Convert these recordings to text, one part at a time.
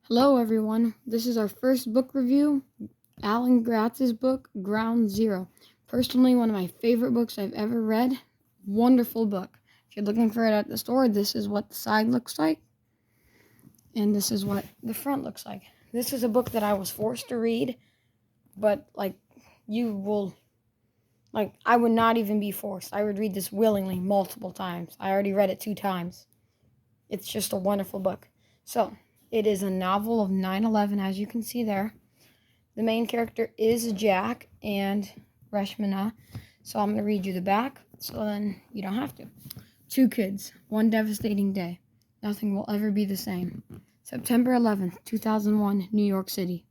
Hello everyone, this is our first book review, Alan Gratz's book, Ground Zero. Personally, one of my favorite books I've ever read. Wonderful book. If you're looking for it at the store, this is what the side looks like, and this is what the front looks like. This is a book that I was forced to read, but I would not even be forced. I would read this willingly multiple times. I already read it 2 times. It's just a wonderful book. So, it is a novel of 9/11, as you can see there. The main character is Jack and Reshmana. So I'm going to read you the back, so then you don't have to. 2 kids, one devastating day. Nothing will ever be the same. September 11th, 2001, New York City.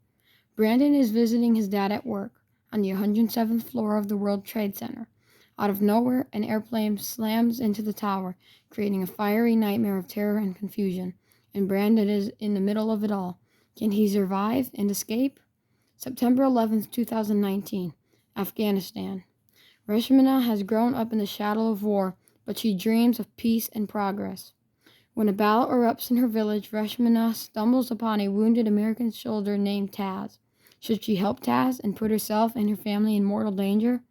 Brandon is visiting his dad at work on the 107th floor of the World Trade Center. Out of nowhere, an airplane slams into the tower, creating a fiery nightmare of terror and confusion. And Brandon is in the middle of it all. Can he survive and escape? September 11th, 2019, Afghanistan. Reshmana has grown up in the shadow of war, but she dreams of peace and progress. When a battle erupts in her village, Reshmana stumbles upon a wounded American soldier named Taz. Should she help Taz and put herself and her family in mortal danger?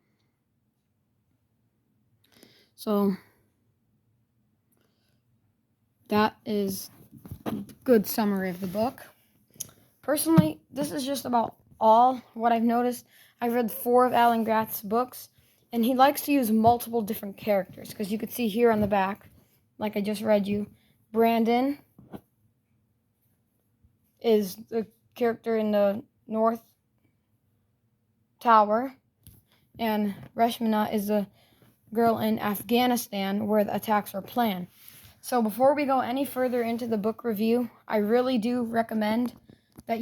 So, that is a good summary of the book. Personally, this is just about all what I've noticed. I've read 4 of Alan Gratz's books, and he likes to use multiple different characters, because you could see here on the back, like I just read you, Brandon is the character in the North Tower, and Reshmana is the girl in Afghanistan where the attacks were planned. So before we go any further into the book review, I really do recommend that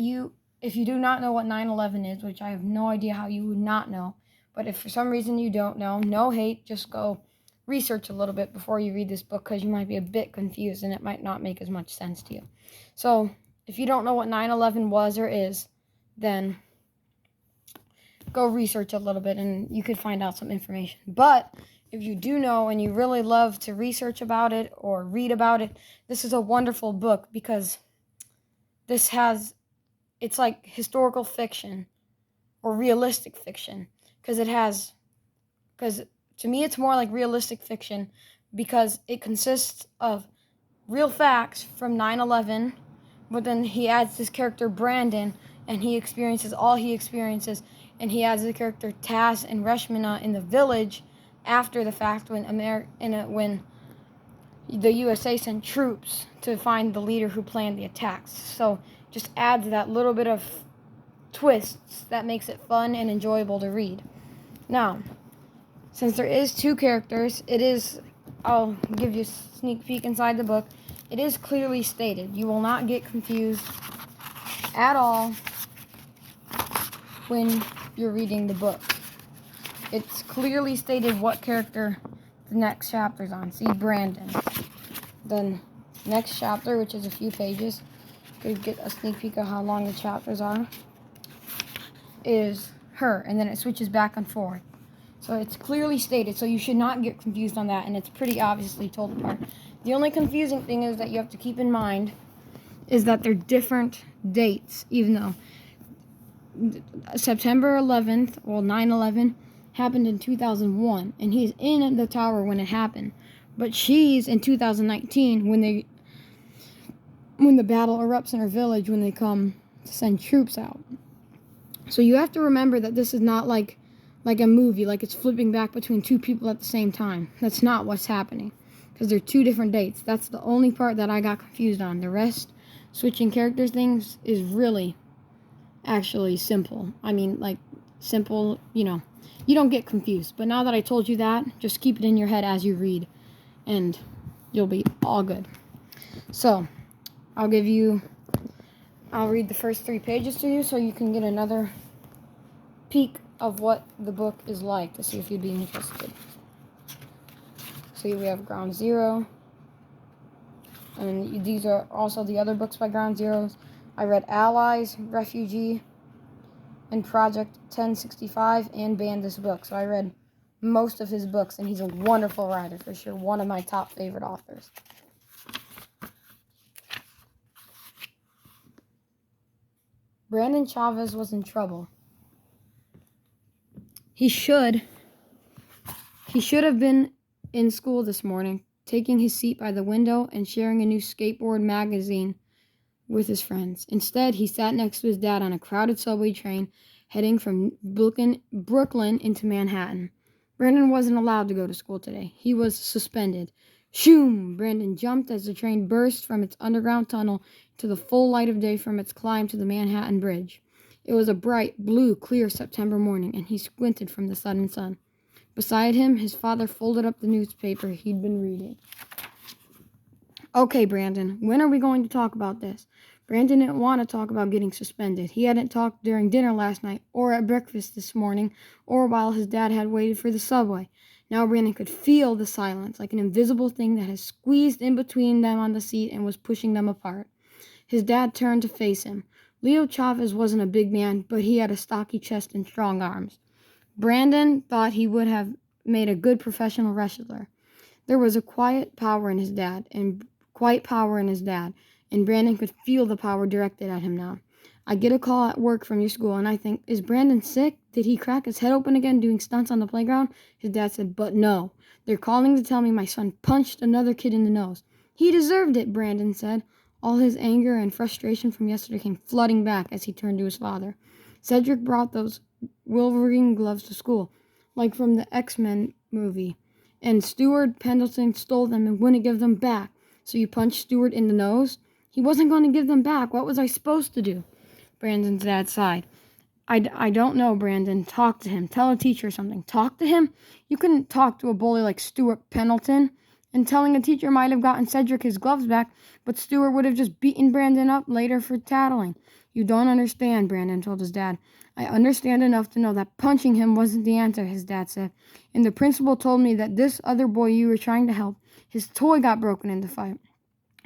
if you do not know what 9/11 is, which I have no idea how you would not know, but if for some reason you don't know, no hate, just go research a little bit before you read this book, because you might be a bit confused and it might not make as much sense to you. So if you don't know what 9/11 was or is, then go research a little bit and you could find out some information. But if you do know and you really love to research about it or read about it, this is a wonderful book, because it's like historical fiction or realistic fiction, because to me it's more like realistic fiction, because it consists of real facts from 9/11, but then he adds this character Brandon, and he experiences all he experiences, and he adds the character Taz and Reshmana in the village after the fact, when the USA sent troops to find the leader who planned the attacks. So just adds that little bit of twists that makes it fun and enjoyable to read. Now, since there is 2 characters, I'll give you a sneak peek inside the book. It is clearly stated. You will not get confused at all when you're reading the book. It's clearly stated what character the next chapter's on. See, Brandon. The next chapter, which is a few pages, you could get a sneak peek of how long the chapters are, is her, and then it switches back and forth. So it's clearly stated, so you should not get confused on that, and it's pretty obviously told apart. The only confusing thing is that you have to keep in mind is that they're different dates, even though September 11th, 9/11, happened in 2001, and he's in the tower when it happened. But she's in 2019 when the battle erupts in her village, when they come to send troops out. So you have to remember that this is not like a movie, like it's flipping back between 2 people at the same time. That's not what's happening, because they're 2 different dates. That's the only part that I got confused on. The rest, switching characters things, is really actually simple. I mean, like, simple, you don't get confused. But now that I told you that, just keep it in your head as you read, and you'll be all good. So, I'll read the first 3 pages to you so you can get another peek of what the book is like, to see if you'd be interested. So we have Ground Zero, and these are also the other books by Ground Zeroes. I read Allies, Refugee, and Project 1065, and banned this book. So I read most of his books, and he's a wonderful writer, for sure. One of my top favorite authors. Brandon Chavez was in trouble. He should have been in school this morning, taking his seat by the window and sharing a new skateboard magazine with his friends. Instead, he sat next to his dad on a crowded subway train heading from Brooklyn into Manhattan. Brandon wasn't allowed to go to school today. He was suspended. Shoom! Brandon jumped as the train burst from its underground tunnel to the full light of day from its climb to the Manhattan Bridge. It was a bright, blue, clear September morning, and he squinted from the sudden sun. Beside him, his father folded up the newspaper he'd been reading. Okay, Brandon, when are we going to talk about this? Brandon didn't want to talk about getting suspended. He hadn't talked during dinner last night, or at breakfast this morning, or while his dad had waited for the subway. Now Brandon could feel the silence, like an invisible thing that had squeezed in between them on the seat and was pushing them apart. His dad turned to face him. Leo Chavez wasn't a big man, but he had a stocky chest and strong arms. Brandon thought he would have made a good professional wrestler. There was a quiet power in his dad, and Brandon could feel the power directed at him now. I get a call at work from your school, and I think, is Brandon sick? Did he crack his head open again doing stunts on the playground? His dad said, but no. They're calling to tell me my son punched another kid in the nose. He deserved it, Brandon said. All his anger and frustration from yesterday came flooding back as he turned to his father. Cedric brought those Wolverine gloves to school, like from the X-Men movie. And Stuart Pendleton stole them and wouldn't give them back. So you punched Stuart in the nose? He wasn't going to give them back. What was I supposed to do? Brandon's dad sighed. I don't know, Brandon. Talk to him. Tell a teacher something. Talk to him? You couldn't talk to a bully like Stuart Pendleton. And telling a teacher might have gotten Cedric his gloves back, but Stuart would have just beaten Brandon up later for tattling. You don't understand, Brandon told his dad. I understand enough to know that punching him wasn't the answer, his dad said. And the principal told me that this other boy you were trying to help, his toy got broken in the fight.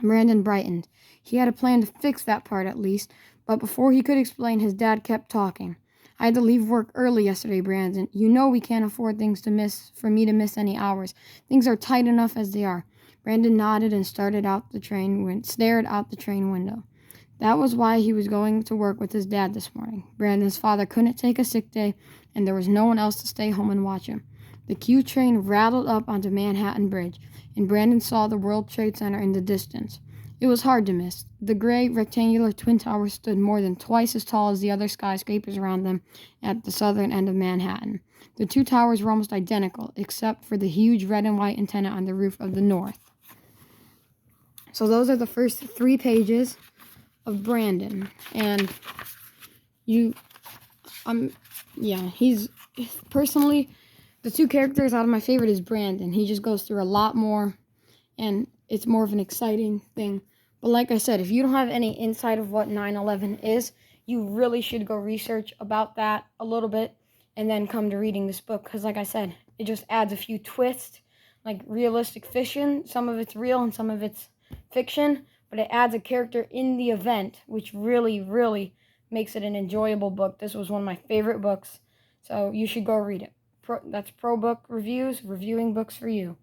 Brandon brightened. He had a plan to fix that part at least, but before he could explain, his dad kept talking. I had to leave work early yesterday, Brandon. You know we can't afford for me to miss any hours. Things are tight enough as they are. Brandon nodded and stared out the train window. That was why he was going to work with his dad this morning. Brandon's father couldn't take a sick day, and there was no one else to stay home and watch him. The Q train rattled up onto Manhattan Bridge, and Brandon saw the World Trade Center in the distance. It was hard to miss. The gray, rectangular twin towers stood more than twice as tall as the other skyscrapers around them at the southern end of Manhattan. The two towers were almost identical, except for the huge red and white antenna on the roof of the north. So those are the first 3 pages of Brandon. And he's personally, the 2 characters out of my favorite is Brandon. He just goes through a lot more, and it's more of an exciting thing. But like I said, if you don't have any insight of what 9/11 is, you really should go research about that a little bit and then come to reading this book. Because like I said, it just adds a few twists, like realistic fiction. Some of it's real and some of it's fiction. But it adds a character in the event, which really, really makes it an enjoyable book. This was one of my favorite books. So you should go read it. That's Pro Book Reviews, reviewing books for you.